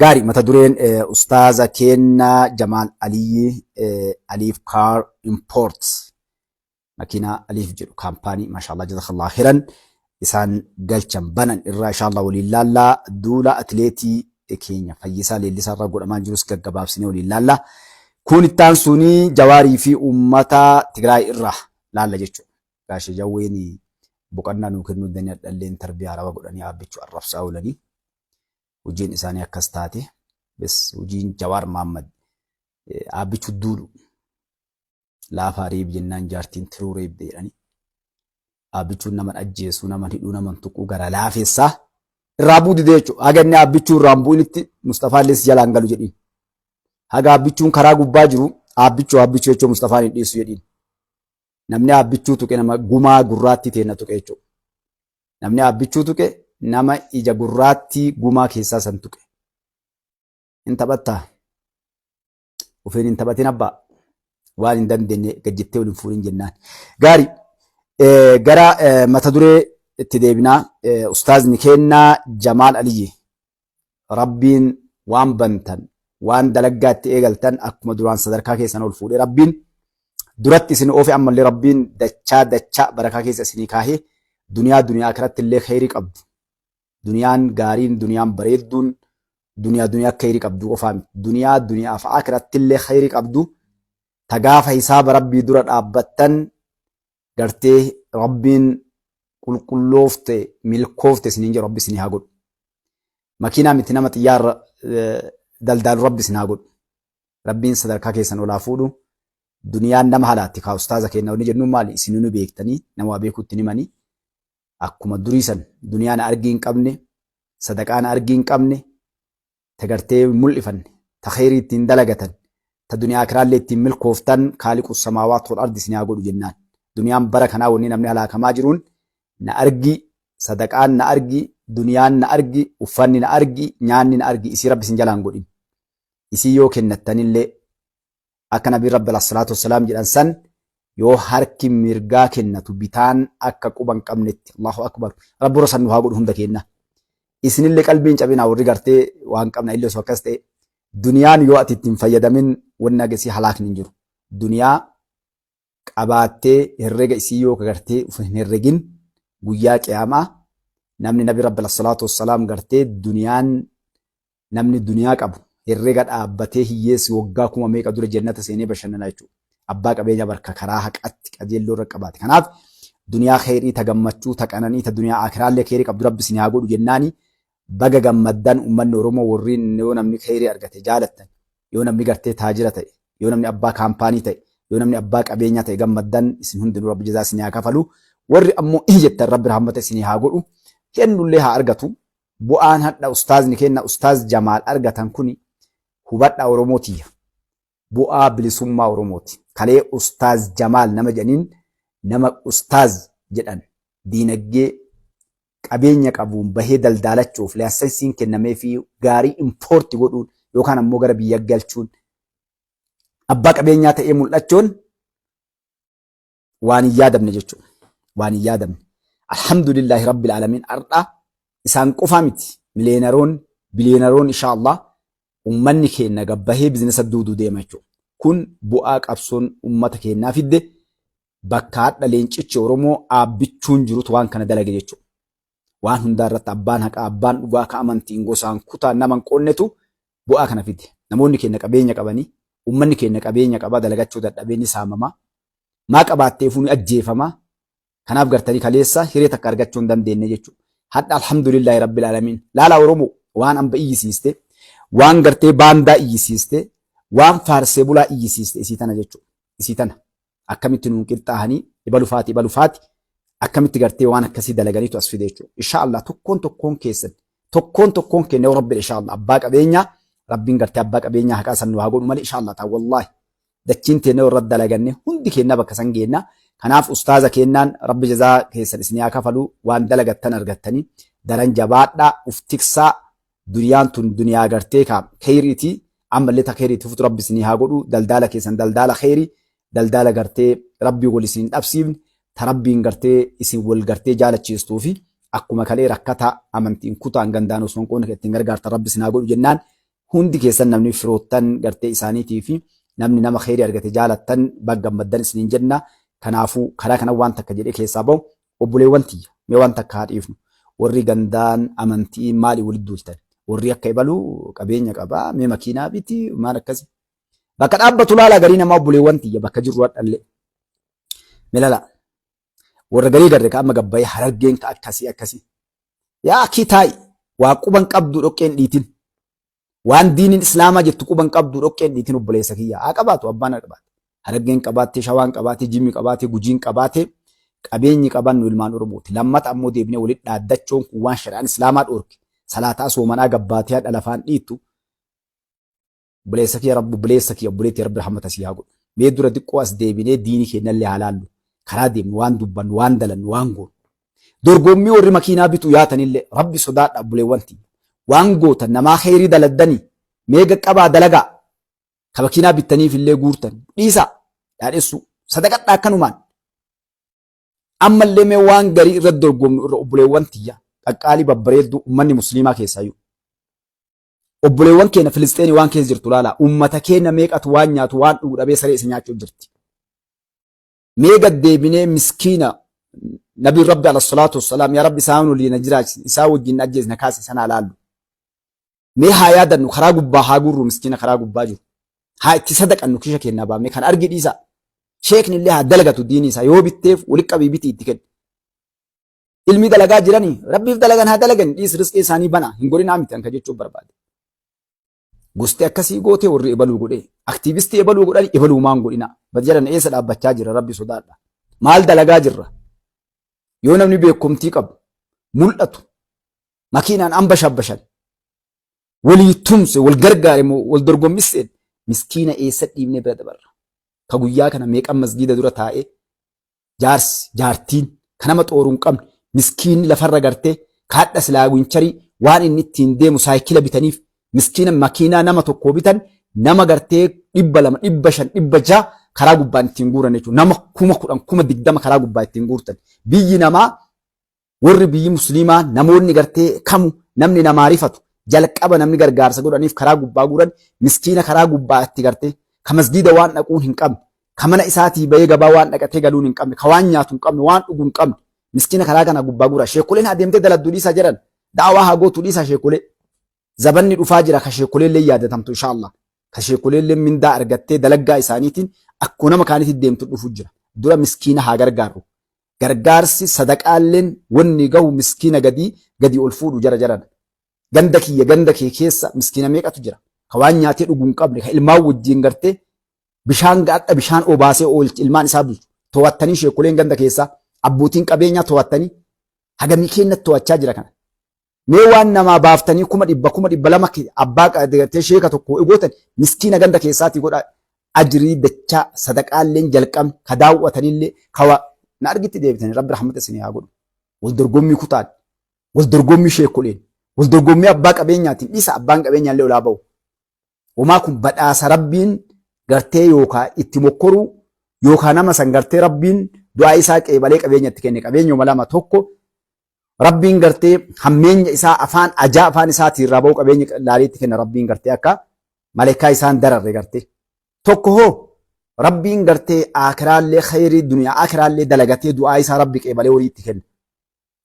Gaarii mata dureen ustaaza keenyaa Jamaal Aliyyi Aliif Car Imports makiinaa Aliif jedhu kaampaanii maashaallah jazakallahu khairan isaan galchan banan irraa inshaallah waliin laallaa duula atileetii keenya Fayyisaa Leellisaa irraa godhamaa jirus gaggabaabsinee waliin laallaa. Kun ittaan sunii Jawaarii fi uummata Tigraay irraa laalla jechuudha. Gaashee jawween boqonnaa nuu kennuu danda'an dhalleen tarbiyaa raba godhanii aabbichuu arrabsaa oolanii. Hojiin isaanii akkas taate bes hojiin Jawaar Mahammad aabbichuu duulu laafaa reeb jennaan jaartiin tiruu reeb jedhanii aabbichuun naman ajjeesuu naman hidhuu naman tuquu gara laafessaa irraa buudide jechuudha. Haga inni aabbichuu irraan bu'initti Mustafaa illee jalaan galu jedhiin. Haga aabbichuun karaa gubbaa jiru aabbichuu jechuun Mustafaan hin dhiyeessu jedhiin. Namni aabbichuu tuqe nama gumaa gurraatti teenna tuqe jechuudha. Namni aabbichuu tuqe nama ija gurraatti gumaa keessaa san tuqe. Hin taphattaa? Ufeen hin taphatin abbaa? Waan hin dandeenye gajjettee waliin fuudhin jennaan. Gaarii gara mata duree itti deebinaa ustaazni keenyaa Jamaal Aliyyi rabbiin waan bantan waan dalaggaa itti eegaltan akkuma duraan sadarkaa keessan ol fuudhee rabbiin duratti isin oofe ammallee rabbiin dachaa barakaa keessa isinii kaahee duniyaa akhiratti illee khayrii qabdu. Duniyaan gaariin duniyaan bareedduun duniyaa khayrii qabdu qofaa miti. Duniyaa fi akhiratti illee khayrii qabdu. Tagaafa hisaaba rabbii dura dhaabbattan gartee rabbiin qulqulloofte milkoofte isiniin jedhu rabbi isinii haa godhu. Makiinaa miti nama xiyyaarra daldaalu rabbi isin haa godhu. Rabbiin sadarkaa keessan olaa fuudhu. Duniyaan nama halaatti kaa ustaaza keenya wani jennuun maali isin nu beektanii nama waa beekuutti himanii akkuma durii san duniyaan argii hin qabne sadaqaan argii hin qabne tagartee mul'ifanne ta khayrii ittiin dalagatan ta duniyaa akiraallee ittiin milkooftan kaaliqu samaawaat wal ardi isin haa godhu jennaan. Duniyaan bara kanaa wanni namni halaakamaa jiruun na argi sadaqaan na argi duniyaan na argi uffanni na argi nyaanni na argi isii rabbi isin jalaan godhin. Isii yoo kennattanillee akka nabii rabbi alayhi salaatu wassalaam jedhan san yoo harki mirgaa kennatu bitaan akka quban qabnetti Allahu akbar rabbi rasan nu haa godhu hunda kenna. Isinillee qalbiin cabinaa warri gartee waan qabna illee osoo akkas ta'e duniyaan yoo ati ittiin fayyadamin wanni agarsiis halaakni hin jiru. Duniyaa qabaattee herrega isii yoo gartee hin herregin guyyaa qiyaamaa namni nabii rabbi alayhi salaatu wassalaam gartee duniyaan namni duniyaa qabu herrega dhaabbatee hiyyeessi waggaa kuma meeqa dura jannata seenee bashannanaa jechuudha. Abbaa qabeenya barka karaa haqatti qajeelloo irra qabaate. Kanaaf duniyaa khayrii ta gammachuu ta qananii ta duniyaa akiraallee khayrii qabdu rabbi isin haa godhu jennaani baga gammaddan uummanni Oromoo warriin yoo namni khayrii argate jaalattan yoo namni gartee taajira ta'e yoo namni abbaa kaampaanii ta'e yoo namni abbaa qabeenyaa ta'e gammaddan isin hundinuu rabbi jazaa isin haa kafalu warri ammoo jettan rabbi rahmata isin haa godhu kennullee haa argatu bu'aan hadha ustaazni kenna ustaaz Jamaal argatan kuni hubadhaa Oromootiya. Bu'aa bilisummaa Oromooti. Kalee ustaaz Jamaal nama jedhaniin nama ustaaz jedhan diinagdee qabeenya qabuun bahee daldaalachuuf laasensiin kennamee fi gaarii impoorti godhuun yookaan ammoo gara biyya galchuun abbaa qabeenyaa ta'ee mul'achuun waan hin yaadamne jechuudha. Waan hin yaadamne. Alhamdulillahi rabbil aalamiin ardhaa isaan qofaa miti. Biliyeenaroon inshaallah ummanni keenya gabbahee bizinesa duuduu deema jechuudha. Kun bu'aa qabsoon ummata keenyaa fidde bakka hadha leencichi Oromoo aabbichuun jirutu waan kana dalage jechuudha. Waan hundaa irratti abbaan haqaa abbaan dhugaa ka amantiin gosaan kutaan nama hin qoonnetu bu'aa kana fidde. Namoonni keenya qabeenya qabanii ummanni keenya qabeenya qabaa dalagachuu dadhabeenyi saamamaa maa qabaattee fuuni ajjeefamaa kanaaf gartanii kaleessa hiree takka argachuu hin dandeenye jechuudha. Hadha alhamdulillahi rabbil aalamiin laala Oromoo waan amba iyyisiiste waan gartee baandaa iyyisiiste waan faarsee bulaa iyyisiiste isii tana jechuudha. Isii tana akkamitti nuun qixxaahanii ibalufaati akkamitti gartee waan akkasii dalaganiitu as fide jechuudha. Inshaallah tokkoon keenya rabbi inshaallah abbaa qabeenyaa rabbiin gartee abbaa qabeenyaa haqaa san nu haa godhu malee inshaallah taa wallaahi dachiin teenya irratti dalaganne hundi keenya bakka san geenna. Kanaaf ustaaza kennaan rabbi jazaa keessan isin haa kafalu waan dalagattan argattanii daran jabaadhaa uf tiksaa duniyaan tun duniyaa gartee kaa khayriiti ammallee ta khayriiti futu rabbi isin haa godhu daldala keessan daldala khayrii daldala gartee rabbii wal isin dhabsiifne ta rabbiin gartee isin wal gartee jaalachiistuu fi akkuma kalee rakkata amantiin kutaan gandaan osoo hin qoonne ittiin gargaartan rabbi isin haa godhu jennaan hundi keessan namni firoottan gartee isaaniitii fi namni nama khayrii argate jaalattan baggammaddan isiniin jenna. Kanaafuu karaa kana waan takka jedhee keessaa bahu obboleewwan tiyya mee waan takka haa dhiifnu. Warri gandaan amantii maali walitti duultan? Warri akka ibaluu qabeenya qabaa mee makiinaa biti maal akkasi? Bakka dhaabbatu laala garii namaa obboleewwan tiyya bakka jirru hadhallee. Melala warra garii garre ka amma gabbayee Harargeen ka akkasii. Yaa akii taa'i waa quban qabdu dhoqqeen dhiitin. Waan diiniin islaamaa jettu quban qabdu dhoqqeen dhiitin obboleessa kiyya. Haa qabaatu abbaan haa qabaate. Harargeen qabaate, Shawaan qabaate, Jimmi qabaate, Gujiin qabaate qabeenyi qabannu ilmaan Oromooti. Lammata ammoo deebinee walitti dhaaddachuun kun waan shari'aan islaamaa dhoorke. Salaataa soomanaa gabbaatee haadha lafaan dhiittu. Obboleessa kiyya rabbi obboleessa kiyya obboleetti rabbi rahmata sii haa godhu. Mee dura xiqqoo as deebinee diinii keenyallee haa laallu. Karaa deemnu waan dubbannu, waan dalannu, waan goonu. Dorgommii warri makiinaa bitu yaatanillee rabbi sodaadha obboleewwan tiyya. Waan gootan namaa khayrii daladdanii meega qabaa dalagaa. Ka makiinaa bittaniifillee guurtan dhiisaa dhaadheessu sadaqadhaa akkanumaan. Ammallee mee waan garii irratti dorgomnu irra obboleewwan tiyya qaqqaalii babbareedduu uummanni musliimaa keessaayyuu. Obboleewwan keenya Filisxeenii waan keessa jirtu laala. Uummata keenya meeqatu waan nyaatu waan dhugu dhabee saree isa nyaachuu jirti. Meeqa deebinee miskiina Nabii Rabbi alayhi salaatu wassalaam yaa Rabbi isaan waliin jiraachisi isaa wajjin ajjeesna kaase sana laallu. Mee haa yaadannu karaa gubbaa haa gurru miskiina karaa gubbaa jiru. Haa itti sadaqannu kisha kennaa baamee kan argi dhiisa. Sheekni illee haa dalagatu diinii isaa yoo bitteef walitti qabii biti itti kennu. Ilmi dalagaa jiranii Rabbiif dalagan haa dalagan dhiis rizqii isaanii bana hin godhinaa miti anka jechuun barbaade. Gosti akkasii gootee warri ebaluu godhee aktiivistii ebaluu godhanii ebaluu maan godhina. Bati jedhan eessa dhaabbachaa jira Rabbi sodaadha. Maal dalagaa jirra? Yoo namni beekumtii qabu mul'atu makiinaan ambashan walii tumse wal gargaare wal dorgommisseen miskiina eessa dhiibnee bira dabarra. Ka guyyaa kana meeqan masgiida dura taa'ee jaarsi jaartiin ka nama xooruu hin qabne miskiinni lafarra gartee kaadha silaa wincharii waan inni ittiin deemu saayikila bitaniif miskiina makiinaa nama tokkoo bitan nama gartee 200 500 600 karaa gubbaan ittiin guuran jechuudha. Nama 10,000 20,000 karaa gubbaa ittiin guurtan. Biyyi namaa warri biyyi musliimaa namoonni gartee kamu namni namaa rifatu jalqaba namni gargaarsa godhaniif karaa gubbaa guuran miskiina karaa gubbaa itti gartee ka masgiida waan dhaquun hin qabne ka mana isaatii bahee gabaa waan dhaqatee galuun hin qabne ka waan nyaatu hin qabne waan dhuguu hin qabne miskiina karaa kana gubbaa guura. Sheekoleen adeemtee daladduu dhiisaa jedhan daawaa haa gootu dhiisaa sheekolee. Zabanni dhufaa jira ka sheekolee illee yaadatamtu inshaallah. Ka sheekolee illee mindaa argattee dalaggaa isaaniitiin akkuma nama kaanitti deemtu dhufu jira. Dura miskiina haa gargaaru. Gargaarsi sadaqaalleen wanni gahu miskiina gadi ol fuudhu jara jaran. Ganda kiyya ganda kee keessa miskiina meeqatu jira. Ka waan nyaatee dhuguu hin qabne ka ilmaan wajjin gartee bishaan gaadha bishaan obaasee oolchi ilmaan isaa bulchu. To'attanii sheekoleen ganda keessaa abbootiin qabeenyaa to'attanii hagamii keenyatti to'achaa jira kana. Mee waan namaa baaftanii 100,000 abbaa gartee sheeka tokko eegootan miskiina ganda keessaatii godhaa. Ajrii dachaa sadaqaalleen jalqabni ka daawwatanillee kawa na argitti deebitanii Rabbi rahmata isinii haa godhu. Wal dorgommii kutaan, wal dorgommii sheekoleen, wal dorgommii abbaa qabeenyaatiin dhiisa abbaan qabeenyaallee olaa bahu. Homaa kun badhaasa Rabbiin gartee yookaan itti mokkoruu yookaan nama san gartee Rabbiin du'aa isaa qeebalee qabeenyatti kenne qabeenyuma lama tokko Rabbiin gartee hammeenya isaa afaan ajaa afaan isaatii irraa bahu qabeenya laaliitti kenna Rabbiin gartee akka malaayikaa isaan dararre gartee. Tokko hoo Rabbiin gartee akiraallee khayrii duniyaa akiraallee dalagatee du'aa isaa Rabbi qeebalee horiitti kenna.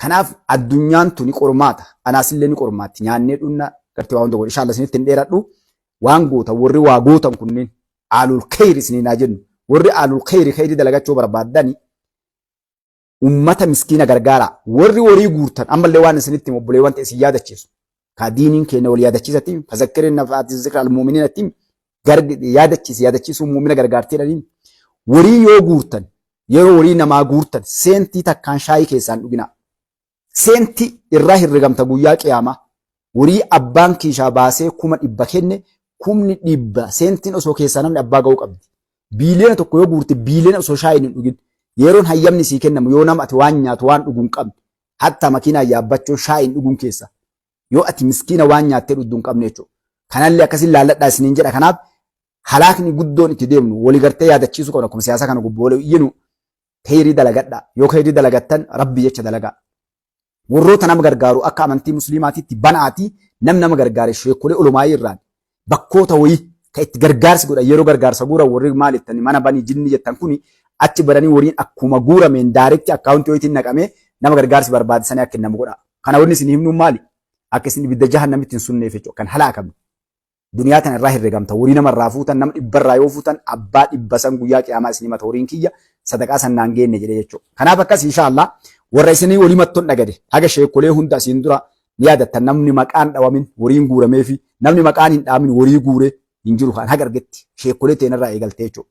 Kanaaf addunyaan tuni qormaata. Anaasillee ni qormaatti. Nyaannee dhunna gartee waa hunda godhe. Inshaallah isinitti hin dheeradhu. Waan gootan warri waa gootan kunneen aalul khayri isiniin haa jennu. Warri aalul khayri dalagachuu barbaaddani ummata miskiina gargaara. Warri horii guurtan ammallee waan isinitti obboleewwan ta'e isin yaadachiisu. Ka diiniin keenya wal yaadachiisatti fazakkirin nafaati zikra al-mu'miniinatti yaadachiisu muumina gargaarteedhaniin warii yoo guurtan yeroo warii namaa guurtan seentii takkaan shaayii keessaan dhugina. Seentii irraa hirrigamta guyyaa qiyaamaa warii abbaan kiishaa baasee 100 kenne 100 seentiin osoo keessaa namni abbaa ga'uu qabdi. Biiliyoona tokko yoo guurte biiliyoona osoo shaayii hin dhugin yeroon hayyamni sii kennamu yoo nama ati waan nyaatu waan dhuguu hin qabne hatta makiinaa yaabbachuun shaayii hin dhuguun keessa yoo ati miskiina waan nyaattee dhuguu hin qabne jechuudha. Kanallee akkasiin laalladhaa isiniin jedha. Kanaaf halaakni guddoon itti deemnu walii gartee yaadachiisu qabna. Akkuma siyaasa kana gubboo iyyinu khayrii dalagadhaa. Yoo khayrii dalagattan Rabbi jecha dalagaa. Warroota nama gargaaru akka amantii musliimaatiitti banaatii nama gargaare sheekolee olumaayii irraan bakkoota wayii kan itti gargaarsi godhan yeroo gargaarsa guura warri maal jettanii mana banii jinni jettan kuni achi badanii wariin akkuma guurameen daaretti akkaawuntii wayiitiin naqamee nama gargaarsi barbaadisanii akka nama godha. Kana wanni isin himnu maali? Akka isin ibidda jahannamitti hin sunneef jechuudha. Kan halaakamne. Duniyaa tana irraa herregamta. Warii nama irraa fuutan nama 100 irraa yoo fuutan abbaa 100 guyyaa qiyaamaa isin himata wariin kiyya sadaqaa sannaan geenne jedhee jechuudha. Kanaaf akkas inshaallah warra isinii walii mattoon dhagade haga sheekolee hunda asiin dura ni yaadattan namni maqaan dhawamin wariin guuramee fi namni maqaan hin dhaamin warii guure hin jiru kan haga argetti sheekolee teenarraa eegaltee jechuudha.